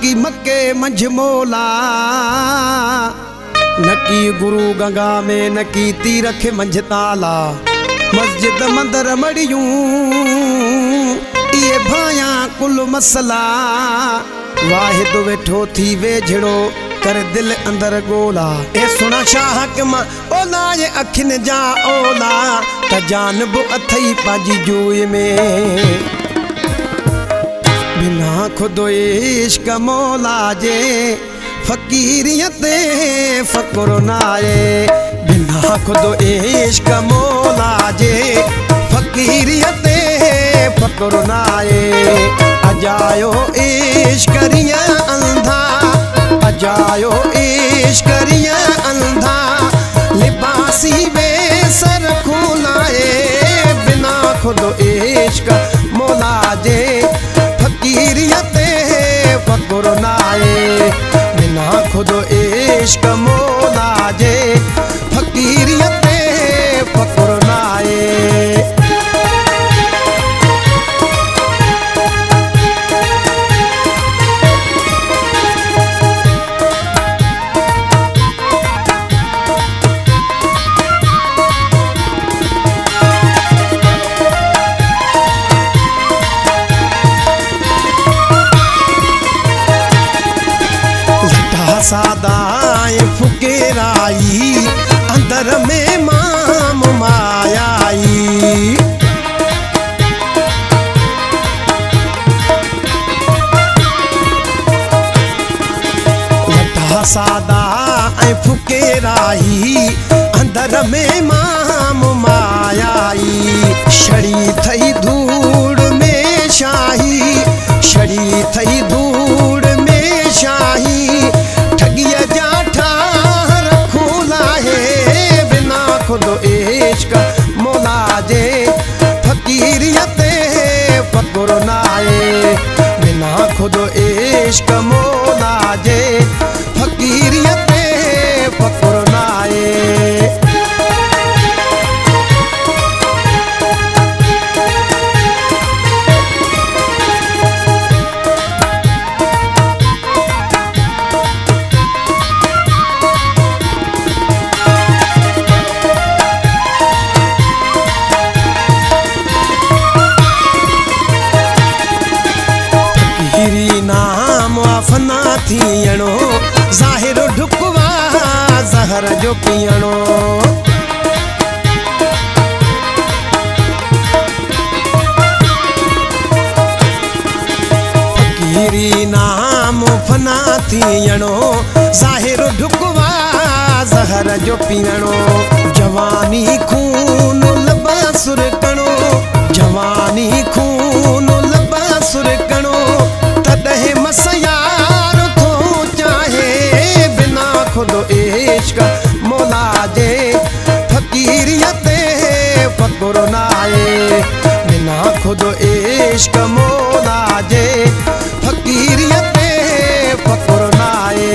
नकी मक्के मंझ मोला, नकी गुरु गंगा में, नकी तीरख मंझ ताला। मस्जिद मंदिर मड़ियूं ये भाया कुल मसला। वाहिद वेठो थी वेझड़ो कर दिल अंदर गोला। ए सुना शाह के मां ओला ये अखिन जा ओला, त जानब अथई पाजी जोए में। बिना खुदो इश्क मौला जे फकीरियत फकुर नाए। बिना खुदो इश्क मौला जे फकीरियत फकुर नाए। अजायो इश्करिया अंधा, अजायो इश्करिया अंधा, लिबासी बेसर खुलाए। बिना खुदो इश्क मौला जे फकीरियत फकुर नाए। बिना खुदो इश्क मौला जे फकीरियत फकुर नाए। सादाए फुकेराई अंदर में माम मायाई। लटा सादा फुकेराई अंदर में माम मायाई। छड़ी थई धूड़ में शाही, छड़ी थई धूड़ में शाही। ठगिया जाठा रखूला है। बिना खुदो इश्क मौला जे फकीरियत फकुर नाए। बिना खुदो इश्क मौला जे फकीरियत फकुर नाए। नाम अफना थियणो, ज़ाहिर ढुकवा ज़हर जो पियणो। फकीरी नाम फना थियणो, ज़ाहिर ढुकवा ज़हर जो पियणो। जवानी खून लबा सुरकणो, जवानी खून लबा सुरकणो। तॾहिं मसयार थो चाहे। बिना खुदो इश्क मौला जे फकीरियत फकुर नाए। बिना खुदो इश्क मौला जे फकीरियत फकुर नाए।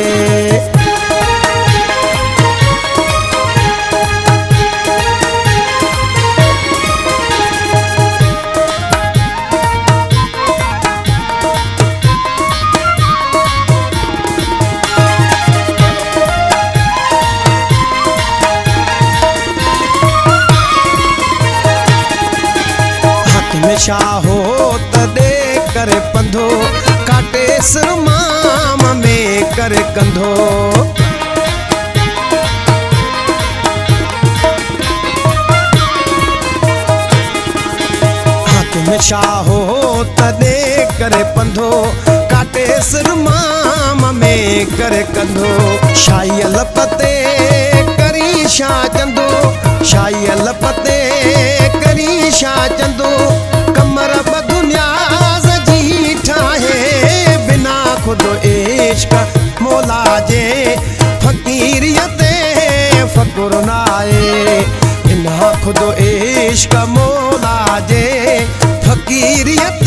शाहो तदे करे पंधो, काटे सिर माम में करे कंधो। हाकिम शाहो तदे करे पंधो, काटे सिर माम में करे कंधो। शाही लपते करी शाह चंदो, शाही लपते करी शाह चंदो। कमर बदुनियाज़ जी ठाहे। बिना खुदो इश्क मौला जे फकीरियत फकुर नाए। बिना खुदो इश्क मौला जे फकीरियत